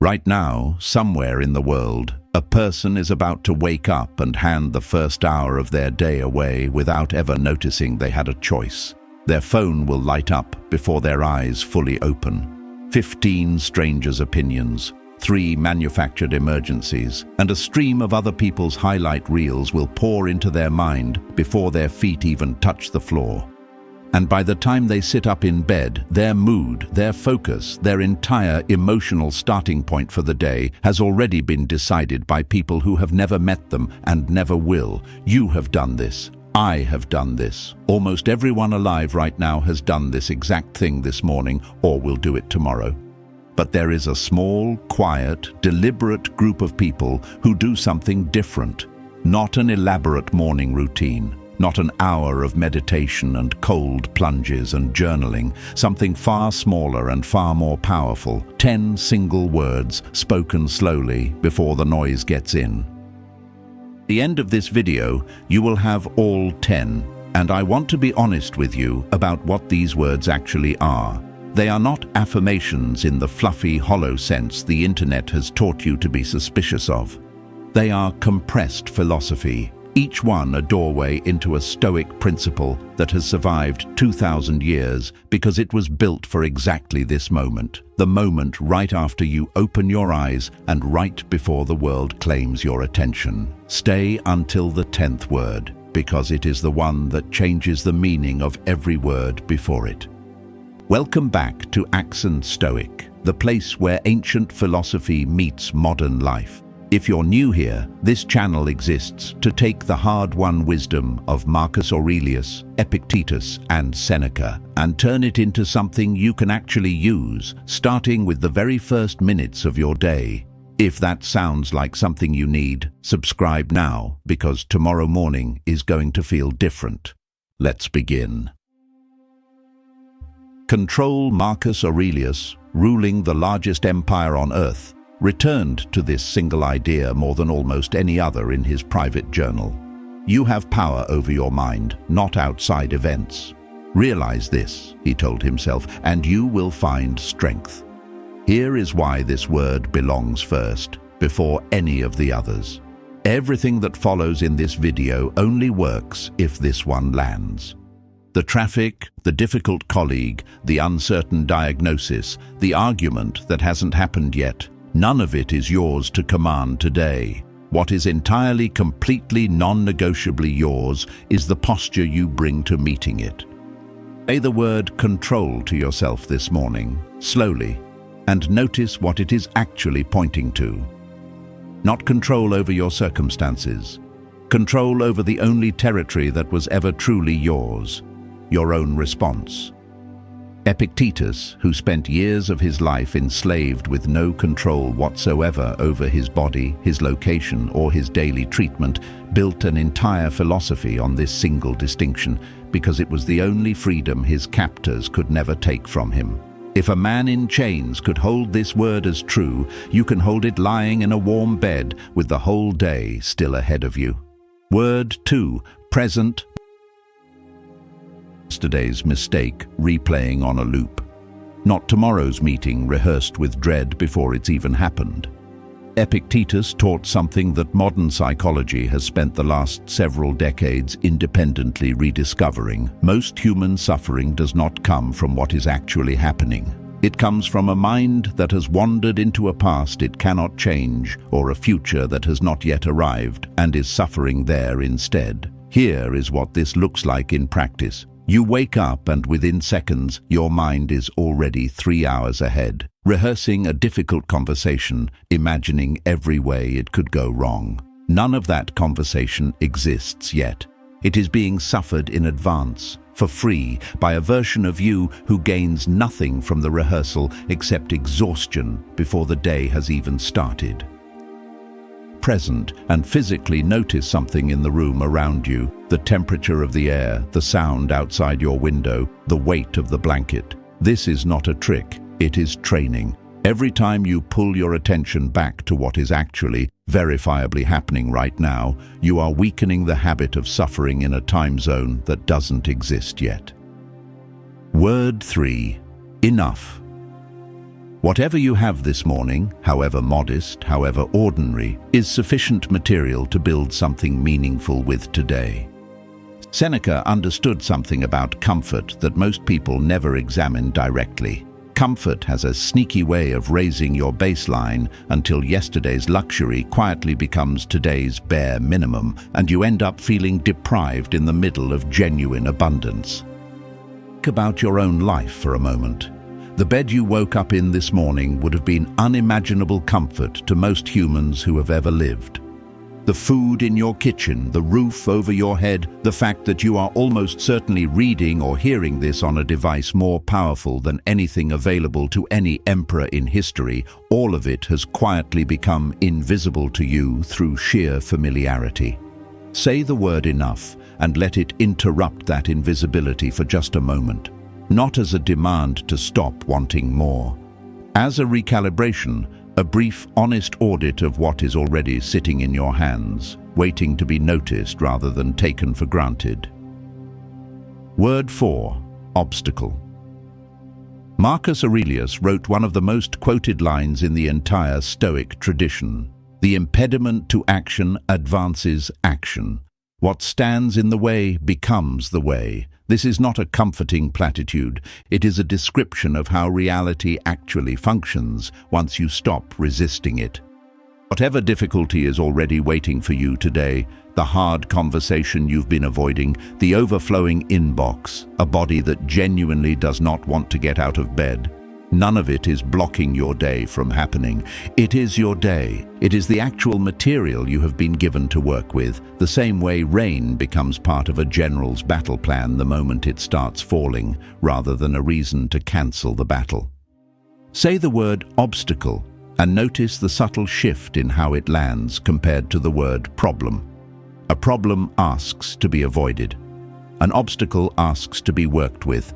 Right now, somewhere in the world, a person is about to wake up and hand the first hour of their day away without ever noticing they had a choice. Their phone will light up before their eyes fully open. 15 strangers' opinions, 3 manufactured emergencies, and a stream of other people's highlight reels will pour into their mind before their feet even touch the floor. And by the time they sit up in bed, their mood, their focus, their entire emotional starting point for the day has already been decided by people who have never met them and never will. You have done this. I have done this. Almost everyone alive right now has done this exact thing this morning or will do it tomorrow. But there is a small, quiet, deliberate group of people who do something different. Not an elaborate morning routine. Not an hour of meditation and cold plunges and journaling, something far smaller and far more powerful. 10 single words spoken slowly before the noise gets in. At the end of this video, you will have all 10, and I want to be honest with you about what these words actually are. They are not affirmations in the fluffy, hollow sense the internet has taught you to be suspicious of. They are compressed philosophy. Each one a doorway into a Stoic principle that has survived 2,000 years because it was built for exactly this moment. The moment right after you open your eyes and right before the world claims your attention. Stay until the 10th word, because it is the one that changes the meaning of every word before it. Welcome back to Accent Stoic, the place where ancient philosophy meets modern life. If you're new here, this channel exists to take the hard-won wisdom of Marcus Aurelius, Epictetus, and Seneca and turn it into something you can actually use, starting with the very first minutes of your day. If that sounds like something you need, subscribe now, because tomorrow morning is going to feel different. Let's begin. Control Marcus Aurelius, ruling the largest empire on earth, returned to this single idea more than almost any other in his private journal. You have power over your mind, not outside events. Realize this, he told himself, and you will find strength. Here is why this word belongs first, before any of the others. Everything that follows in this video only works if this one lands. The traffic, the difficult colleague, the uncertain diagnosis, the argument that hasn't happened yet, none of it is yours to command today. What is entirely, completely, non-negotiably yours is the posture you bring to meeting it. Say the word control to yourself this morning, slowly, and notice what it is actually pointing to. Not control over your circumstances. Control over the only territory that was ever truly yours, your own response. Epictetus, who spent years of his life enslaved with no control whatsoever over his body, his location, or his daily treatment, built an entire philosophy on this single distinction because it was the only freedom his captors could never take from him. If a man in chains could hold this word as true, you can hold it lying in a warm bed with the whole day still ahead of you. Word 2, present. Yesterday's mistake replaying on a loop. Not tomorrow's meeting rehearsed with dread before it's even happened. Epictetus taught something that modern psychology has spent the last several decades independently rediscovering. Most human suffering does not come from what is actually happening. It comes from a mind that has wandered into a past it cannot change, or a future that has not yet arrived and is suffering there instead. Here is what this looks like in practice. You wake up and within seconds, your mind is already 3 hours ahead, rehearsing a difficult conversation, imagining every way it could go wrong. None of that conversation exists yet. It is being suffered in advance, for free, by a version of you who gains nothing from the rehearsal except exhaustion before the day has even started. Present and physically notice something in the room around you, the temperature of the air, the sound outside your window, the weight of the blanket. This is not a trick, it is training. Every time you pull your attention back to what is actually, verifiably happening right now, you are weakening the habit of suffering in a time zone that doesn't exist yet. Word 3, enough. Whatever you have this morning, however modest, however ordinary, is sufficient material to build something meaningful with today. Seneca understood something about comfort that most people never examine directly. Comfort has a sneaky way of raising your baseline until yesterday's luxury quietly becomes today's bare minimum, and you end up feeling deprived in the middle of genuine abundance. Think about your own life for a moment. The bed you woke up in this morning would have been unimaginable comfort to most humans who have ever lived. The food in your kitchen, the roof over your head, the fact that you are almost certainly reading or hearing this on a device more powerful than anything available to any emperor in history, all of it has quietly become invisible to you through sheer familiarity. Say the word enough and let it interrupt that invisibility for just a moment, not as a demand to stop wanting more. As a recalibration, a brief, honest audit of what is already sitting in your hands, waiting to be noticed rather than taken for granted. Word 4. Obstacle. Marcus Aurelius wrote one of the most quoted lines in the entire Stoic tradition. The impediment to action advances action. What stands in the way becomes the way. This is not a comforting platitude. It is a description of how reality actually functions once you stop resisting it. Whatever difficulty is already waiting for you today, the hard conversation you've been avoiding, the overflowing inbox, a body that genuinely does not want to get out of bed, none of it is blocking your day from happening. It is your day. It is the actual material you have been given to work with, the same way rain becomes part of a general's battle plan the moment it starts falling, rather than a reason to cancel the battle. Say the word obstacle and notice the subtle shift in how it lands compared to the word problem. A problem asks to be avoided. An obstacle asks to be worked with.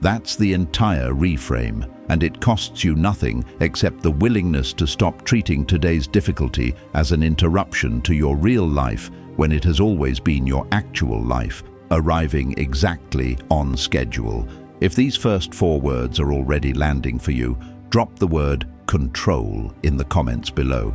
That's the entire reframe, and it costs you nothing except the willingness to stop treating today's difficulty as an interruption to your real life when it has always been your actual life, arriving exactly on schedule. If these first 4 words are already landing for you, drop the word control in the comments below.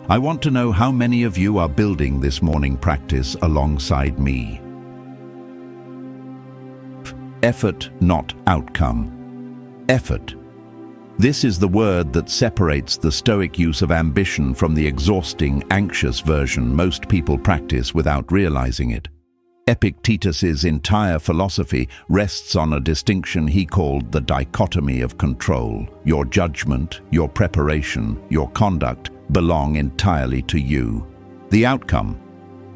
I want to know how many of you are building this morning practice alongside me. Effort, not outcome. Effort. This is the word that separates the Stoic use of ambition from the exhausting, anxious version most people practice without realizing it. Epictetus's entire philosophy rests on a distinction he called the dichotomy of control. Your judgment, your preparation, your conduct belong entirely to you. The outcome,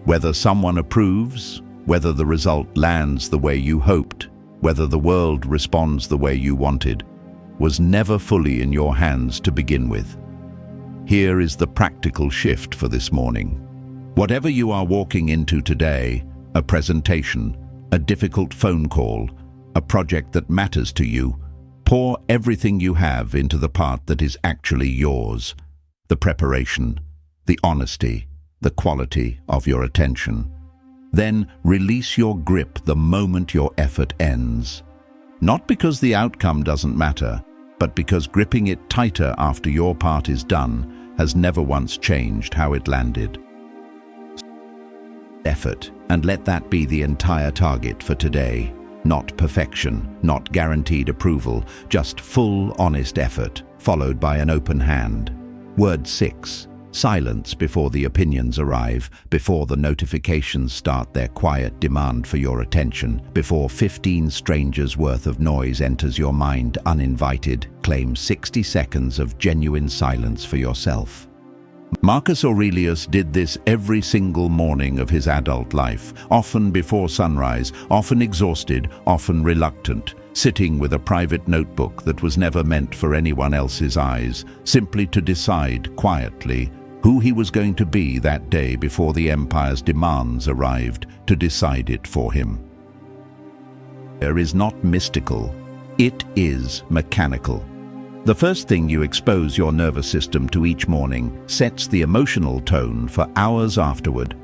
whether someone approves, whether the result lands the way you hoped, whether the world responds the way you wanted, was never fully in your hands to begin with. Here is the practical shift for this morning. Whatever you are walking into today, a presentation, a difficult phone call, a project that matters to you, pour everything you have into the part that is actually yours. The preparation, the honesty, the quality of your attention. Then release your grip the moment your effort ends. Not because the outcome doesn't matter, but because gripping it tighter after your part is done has never once changed how it landed. Effort, and let that be the entire target for today. Not perfection, not guaranteed approval, just full, honest effort, followed by an open hand. Word 6. Silence before the opinions arrive, before the notifications start their quiet demand for your attention, before 15 strangers' worth of noise enters your mind uninvited. Claim 60 seconds of genuine silence for yourself. Marcus Aurelius did this every single morning of his adult life, often before sunrise, often exhausted, often reluctant, sitting with a private notebook that was never meant for anyone else's eyes, simply to decide quietly who he was going to be that day before the empire's demands arrived to decide it for him. It is not mystical, it is mechanical. The first thing you expose your nervous system to each morning sets the emotional tone for hours afterward.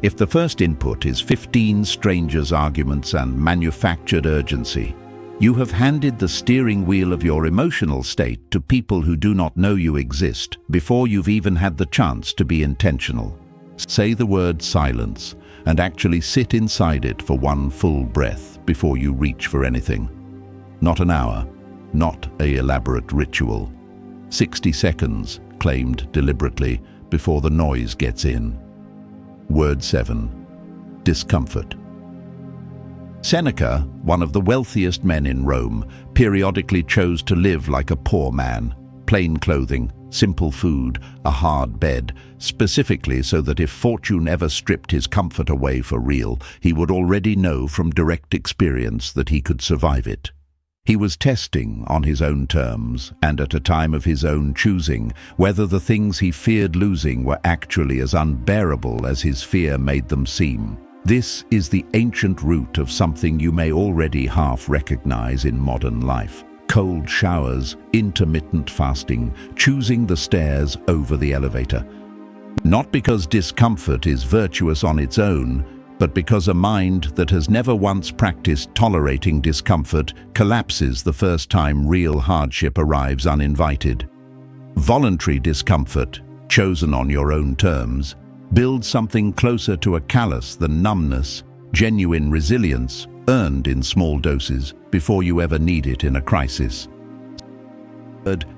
If the first input is 15 strangers' arguments and manufactured urgency, You have handed the steering wheel of your emotional state to people who do not know you exist before you've even had the chance to be intentional. Say the word silence and actually sit inside it for one full breath before you reach for anything. Not an hour, not an elaborate ritual. 60 seconds, claimed deliberately, before the noise gets in. Word 7. Discomfort. Seneca, one of the wealthiest men in Rome, periodically chose to live like a poor man. Plain clothing, simple food, a hard bed, specifically so that if fortune ever stripped his comfort away for real, he would already know from direct experience that he could survive it. He was testing on his own terms, and at a time of his own choosing, whether the things he feared losing were actually as unbearable as his fear made them seem. This is the ancient root of something you may already half recognize in modern life. Cold showers, intermittent fasting, choosing the stairs over the elevator. Not because discomfort is virtuous on its own, but because a mind that has never once practiced tolerating discomfort collapses the first time real hardship arrives uninvited. Voluntary discomfort, chosen on your own terms, builds something closer to a callous than numbness, genuine resilience, earned in small doses before you ever need it in a crisis.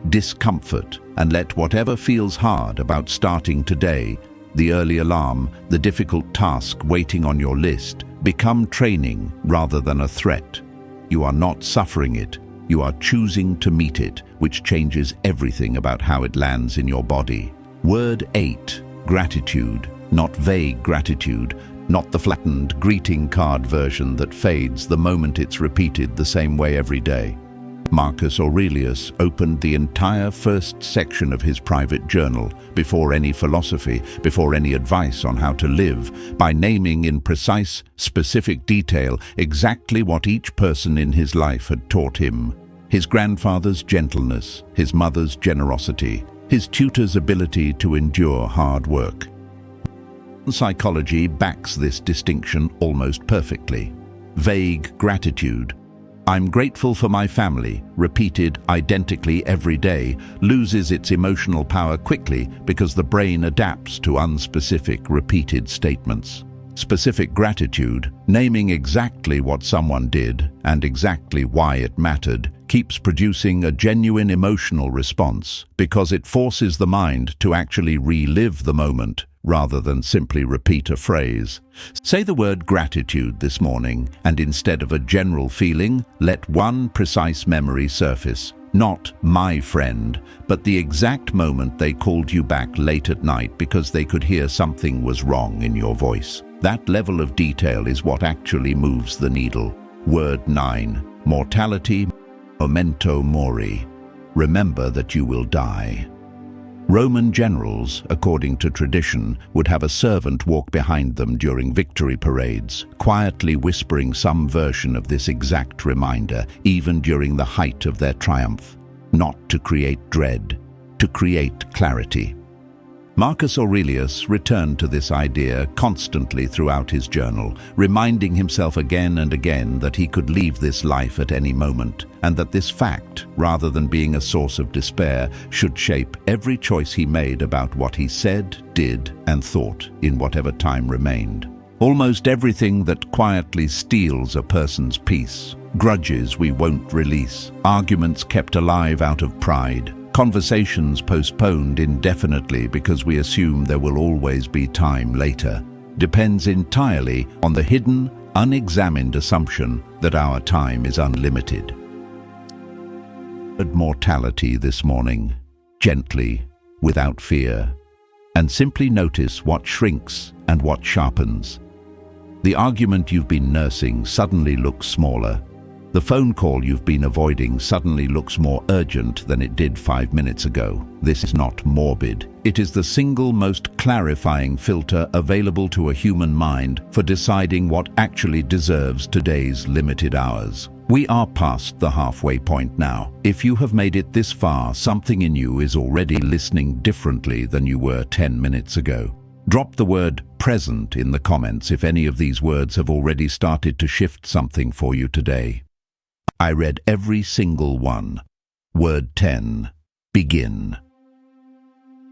Discomfort, and let whatever feels hard about starting today, the early alarm, the difficult task waiting on your list, become training rather than a threat. You are not suffering it, you are choosing to meet it, which changes everything about how it lands in your body. Word 8. Gratitude, not vague gratitude, not the flattened greeting card version that fades the moment it's repeated the same way every day. Marcus Aurelius opened the entire first section of his private journal, before any philosophy, before any advice on how to live, by naming in precise, specific detail exactly what each person in his life had taught him. His grandfather's gentleness, his mother's generosity, his tutor's ability to endure hard work. Psychology backs this distinction almost perfectly. Vague gratitude, "I'm grateful for my family," repeated identically every day, loses its emotional power quickly because the brain adapts to unspecific, repeated statements. Specific gratitude, naming exactly what someone did and exactly why it mattered, keeps producing a genuine emotional response because it forces the mind to actually relive the moment rather than simply repeat a phrase. Say the word gratitude this morning, and instead of a general feeling, let one precise memory surface. Not "my friend," but the exact moment they called you back late at night because they could hear something was wrong in your voice. That level of detail is what actually moves the needle. Word 9. Mortality, memento mori. Remember that you will die. Roman generals, according to tradition, would have a servant walk behind them during victory parades, quietly whispering some version of this exact reminder, even during the height of their triumph. Not to create dread, to create clarity. Marcus Aurelius returned to this idea constantly throughout his journal, reminding himself again and again that he could leave this life at any moment, and that this fact, rather than being a source of despair, should shape every choice he made about what he said, did, and thought in whatever time remained. Almost everything that quietly steals a person's peace, grudges we won't release, arguments kept alive out of pride, conversations postponed indefinitely because we assume there will always be time later, depends entirely on the hidden, unexamined assumption that our time is unlimited. Mortality this morning, gently, without fear, and simply notice what shrinks and what sharpens. The argument you've been nursing suddenly looks smaller. The phone call you've been avoiding suddenly looks more urgent than it did 5 minutes ago. This is not morbid. It is the single most clarifying filter available to a human mind for deciding what actually deserves today's limited hours. We are past the halfway point now. If you have made it this far, something in you is already listening differently than you were 10 minutes ago. Drop the word present in the comments if any of these words have already started to shift something for you today. I read every single one. Word 10, begin,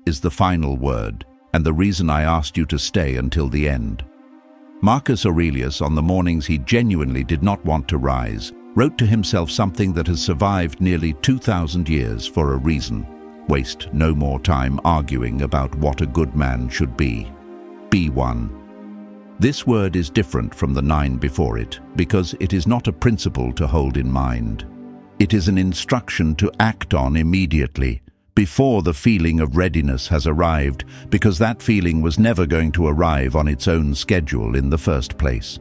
is the final word, and the reason I asked you to stay until the end. Marcus Aurelius, on the mornings he genuinely did not want to rise, wrote to himself something that has survived nearly 2,000 years for a reason. Waste no more time arguing about what a good man should be. Be one. This word is different from the 9 before it because it is not a principle to hold in mind. It is an instruction to act on immediately, before the feeling of readiness has arrived, because that feeling was never going to arrive on its own schedule in the first place.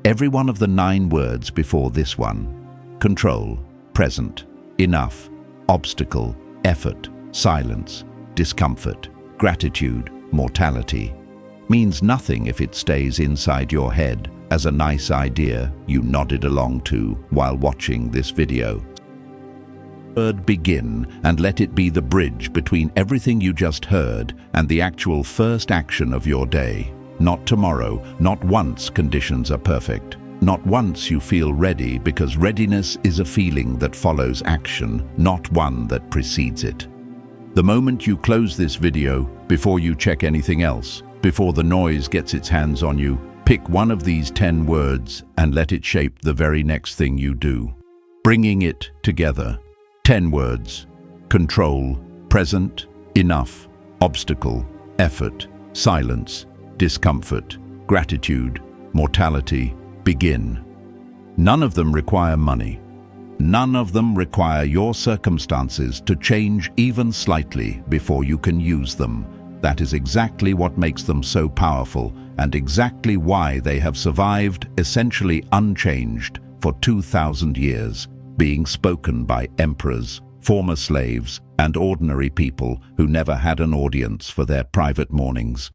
Every one of the 9 words before this one, control, present, enough, obstacle, effort, silence, discomfort, gratitude, mortality, means nothing if it stays inside your head as a nice idea you nodded along to while watching this video. Word begin, and let it be the bridge between everything you just heard and the actual first action of your day. Not tomorrow, not once conditions are perfect. Not once you feel ready, because readiness is a feeling that follows action, not one that precedes it. The moment you close this video, before you check anything else, before the noise gets its hands on you, pick one of these 10 words and let it shape the very next thing you do. Bringing it together. 10 words: control, present, enough, obstacle, effort, silence, discomfort, gratitude, mortality, begin. None of them require money. None of them require your circumstances to change even slightly before you can use them. That is exactly what makes them so powerful, and exactly why they have survived essentially unchanged for 2,000 years, being spoken by emperors, former slaves, and ordinary people who never had an audience for their private mornings.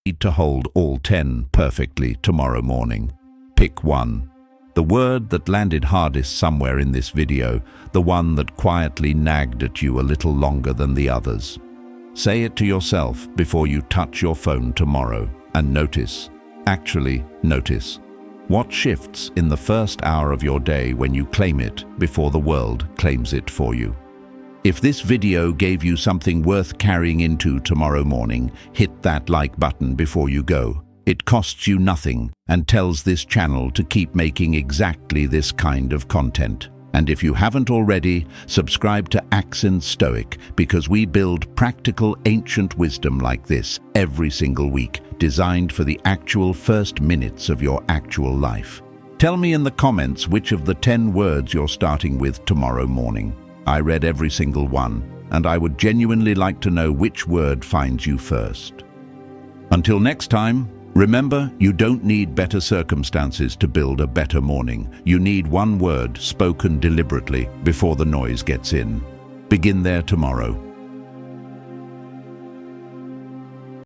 Need to hold all 10 perfectly tomorrow morning. Pick one. The word that landed hardest somewhere in this video, the one that quietly nagged at you a little longer than the others. Say it to yourself before you touch your phone tomorrow, and notice, actually notice, what shifts in the first hour of your day when you claim it before the world claims it for you. If this video gave you something worth carrying into tomorrow morning, hit that like button before you go. It costs you nothing and tells this channel to keep making exactly this kind of content. And if you haven't already, subscribe to Accent Stoic, because we build practical ancient wisdom like this every single week, designed for the actual first minutes of your actual life. Tell me in the comments which of the 10 words you're starting with tomorrow morning. I read every single one, and I would genuinely like to know which word finds you first. Until next time, remember, you don't need better circumstances to build a better morning. You need one word spoken deliberately before the noise gets in. Begin there tomorrow.